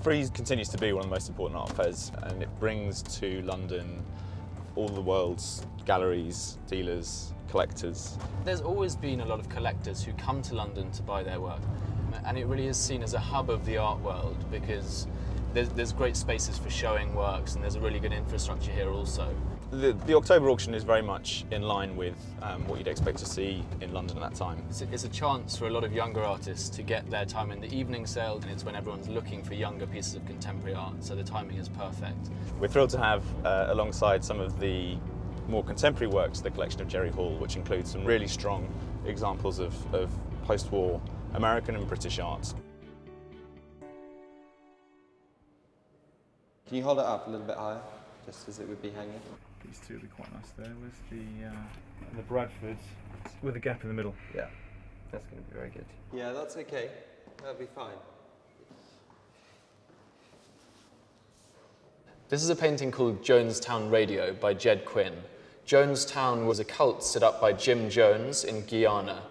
Frieze continues to be one of the most important art fairs, and it brings to London all the world's galleries, dealers, collectors. There's always been a lot of collectors who come to London to buy their work, and it really is seen as a hub of the art world because there's great spaces for showing works, and there's a really good infrastructure here also. The October auction is very much in line with what you'd expect to see in London at that time. It's a chance for a lot of younger artists to get their time in the evening sale, and it's when everyone's looking for younger pieces of contemporary art, so the timing is perfect. We're thrilled to have, alongside some of the more contemporary works, the collection of Jerry Hall, which includes some really strong examples of post-war American and British art. Can you hold it up a little bit higher, just as it would be hanging? These two would be quite nice there with the Bradfords with a gap in the middle. Yeah, that's going to be very good. Yeah, that's okay. That'll be fine. This is a painting called Jonestown Radio by Jed Quinn. Jonestown was a cult set up by Jim Jones in Guyana,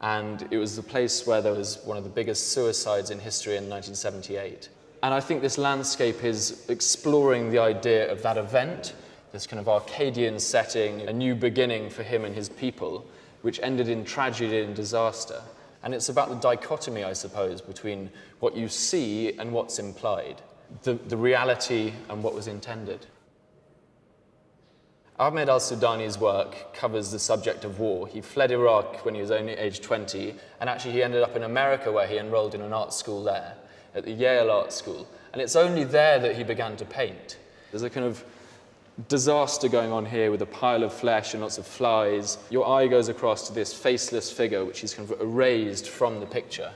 and it was the place where there was one of the biggest suicides in history in 1978. And I think this landscape is exploring the idea of that event, this kind of Arcadian setting, a new beginning for him and his people, which ended in tragedy and disaster. And it's about the dichotomy, I suppose, between what you see and what's implied, the reality and what was intended. Ahmed al-Sudani's work covers the subject of war. He fled Iraq when he was only aged 20, and actually he ended up in America where he enrolled in an art school there, at the Yale Art School. And it's only there that he began to paint. There's a kind of disaster going on here with a pile of flesh and lots of flies. Your eye goes across to this faceless figure which is kind of erased from the picture.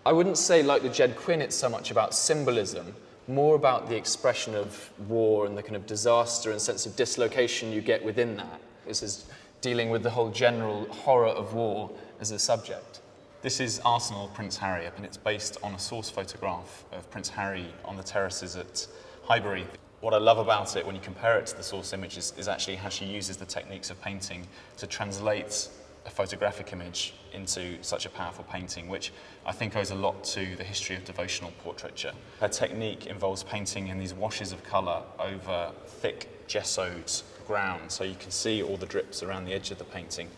I wouldn't say, like the Jed Quinn, it's so much about symbolism, more about the expression of war and the kind of disaster and sense of dislocation you get within that. This is dealing with the whole general horror of war as a subject. This is Arsenal Prince Harry, and it's based on a source photograph of Prince Harry on the terraces at Highbury. What I love about it when you compare it to the source image is actually how she uses the techniques of painting to translate a photographic image into such a powerful painting, which I think owes a lot to the history of devotional portraiture. Her technique involves painting in these washes of colour over thick gessoed ground, so you can see all the drips around the edge of the painting,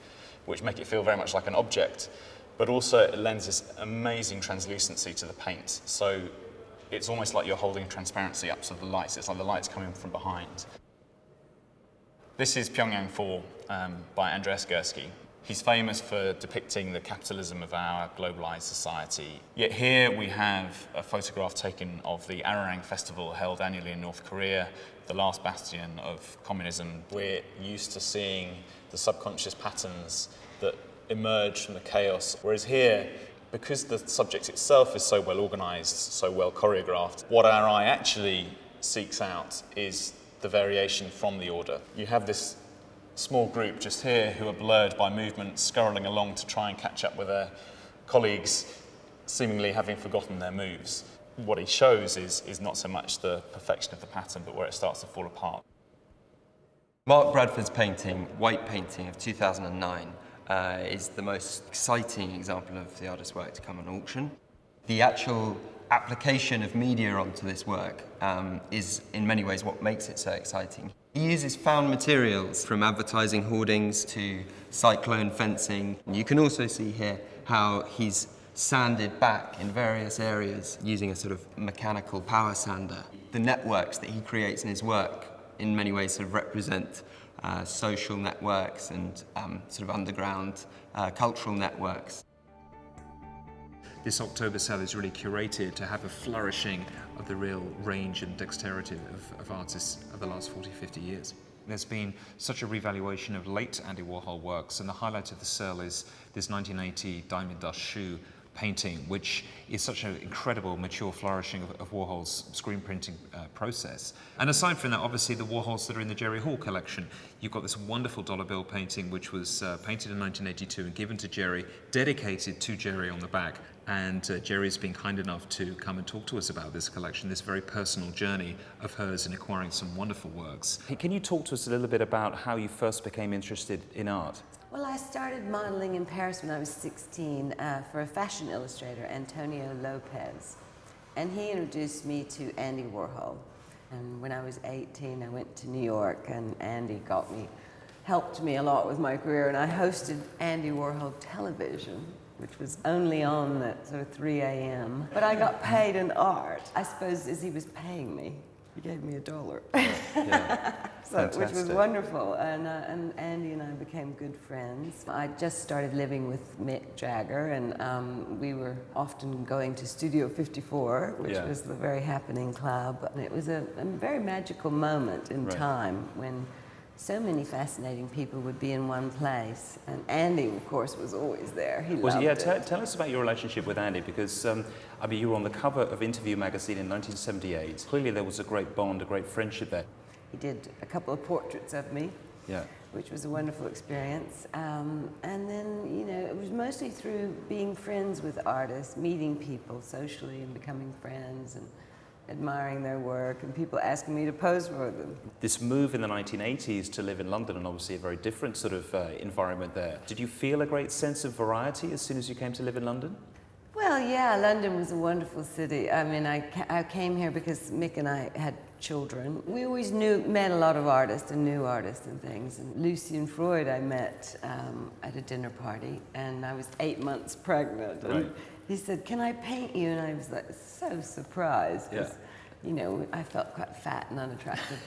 which make it feel very much like an object, but also it lends this amazing translucency to the paint. So it's almost like you're holding transparency up to the lights. It's like the light's coming from behind. This is Pyongyang 4 by Andreas Gursky. He's famous for depicting the capitalism of our globalized society. Yet here we have a photograph taken of the Arirang festival held annually in North Korea, the last bastion of communism. We're used to seeing the subconscious patterns that emerge from the chaos, whereas here, because the subject itself is so well organised, so well choreographed, what our eye actually seeks out is the variation from the order. You have this small group just here who are blurred by movement, scurrying along to try and catch up with their colleagues, seemingly having forgotten their moves. What he shows is not so much the perfection of the pattern, but where it starts to fall apart. Mark Bradford's painting, White Painting of 2009, is the most exciting example of the artist's work to come on auction. The actual application of media onto this work is in many ways what makes it so exciting. He uses found materials from advertising hoardings to cyclone fencing. You can also see here how he's sanded back in various areas using a sort of mechanical power sander. The networks that he creates in his work in many ways sort of represent social networks and sort of underground cultural networks. This October sale is really curated to have a flourishing of the real range and dexterity of artists of the last 40, 50 years. There's been such a revaluation of late Andy Warhol works, and the highlight of the sale is this 1980 Diamond Dust Shoe painting, which is such an incredible mature flourishing of Warhol's screen printing process. And aside from that, obviously the Warhols that are in the Jerry Hall collection. You've got this wonderful dollar bill painting which was painted in 1982 and given to Jerry, dedicated to Jerry on the back. And Jerry's been kind enough to come and talk to us about this collection, this very personal journey of hers in acquiring some wonderful works. Can you talk to us a little bit about how you first became interested in art? Well, I started modeling in Paris when I was 16 for a fashion illustrator, Antonio Lopez. And he introduced me to Andy Warhol. And when I was 18, I went to New York, and Andy helped me a lot with my career, and I hosted Andy Warhol Television, which was only on at sort of 3 a.m. But I got paid in art. I suppose as he was paying me, he gave me $1. Which was wonderful. And Andy and I became good friends. I just started living with Mick Jagger, and we were often going to Studio 54, which was the very happening club. And it was a very magical moment in time when so many fascinating people would be in one place. And Andy, of course, was always there. He loved it. Tell us about your relationship with Andy, because I mean, you were on the cover of Interview magazine in 1978. Clearly there was a great bond, a great friendship there. He did a couple of portraits of me, which was a wonderful experience. And then, you know, it was mostly through being friends with artists, meeting people socially and becoming friends, and admiring their work, and people asking me to pose for them. This move in the 1980s to live in London, and obviously a very different sort of environment there. Did you feel a great sense of variety as soon as you came to live in London? Well, yeah, London was a wonderful city. I mean, I came here because Mick and I had children. We always met a lot of artists and new artists and things. And Lucian Freud I met at a dinner party, and I was 8 months pregnant. And he said, "Can I paint you?" And I was like so surprised, because, you know, I felt quite fat and unattractive.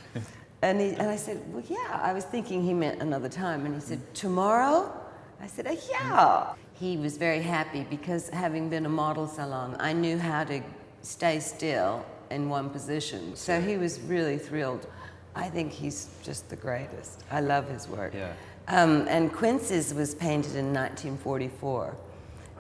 and I said, "Well, yeah." I was thinking he meant another time, and he said, "Tomorrow?" I said, "Yeah." He was very happy because, having been a model so long, I knew how to stay still in one position. So he was really thrilled. I think he's just the greatest. I love his work. And Quincy's was painted in 1944.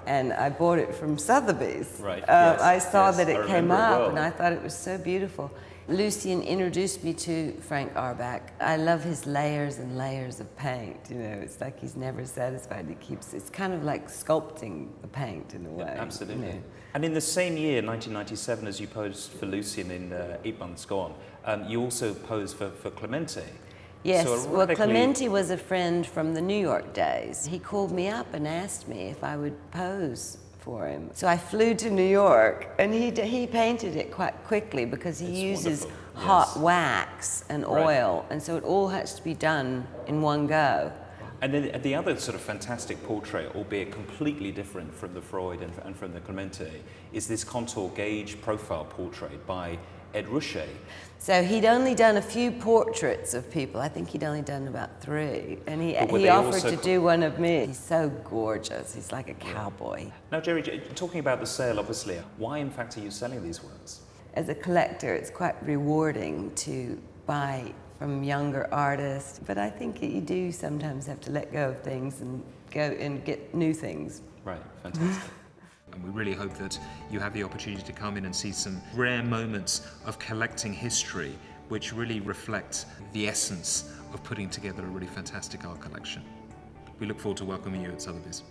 And I bought it from Sotheby's. I saw that it came up, and I thought it was so beautiful. Lucian introduced me to Frank Arbach. I love his layers and layers of paint. You know, it's like he's never satisfied. It's kind of like sculpting the paint in a way. Absolutely. You know. And in the same year, 1997, as you posed for Lucian in 8 Months Gone, you also posed for Clemente. Yes, So well, Clemente was a friend from the New York days. He called me up and asked me if I would pose for him. So I flew to New York, and he painted it quite quickly because he uses hot wax and oil, and so it all has to be done in one go. And then the other sort of fantastic portrait, albeit completely different from the Freud and from the Clemente, is this contour gauge profile portrait by Ed Ruscha. So he'd only done a few portraits of people. I think he'd only done about 3. And he offered to do one of me. He's so gorgeous. He's like a cowboy. Now, Jerry, talking about the sale, obviously, why in fact are you selling these works? As a collector, it's quite rewarding to buy from younger artists. But I think you do sometimes have to let go of things and go and get new things. Right, fantastic. And we really hope that you have the opportunity to come in and see some rare moments of collecting history, which really reflect the essence of putting together a really fantastic art collection. We look forward to welcoming you at Sotheby's.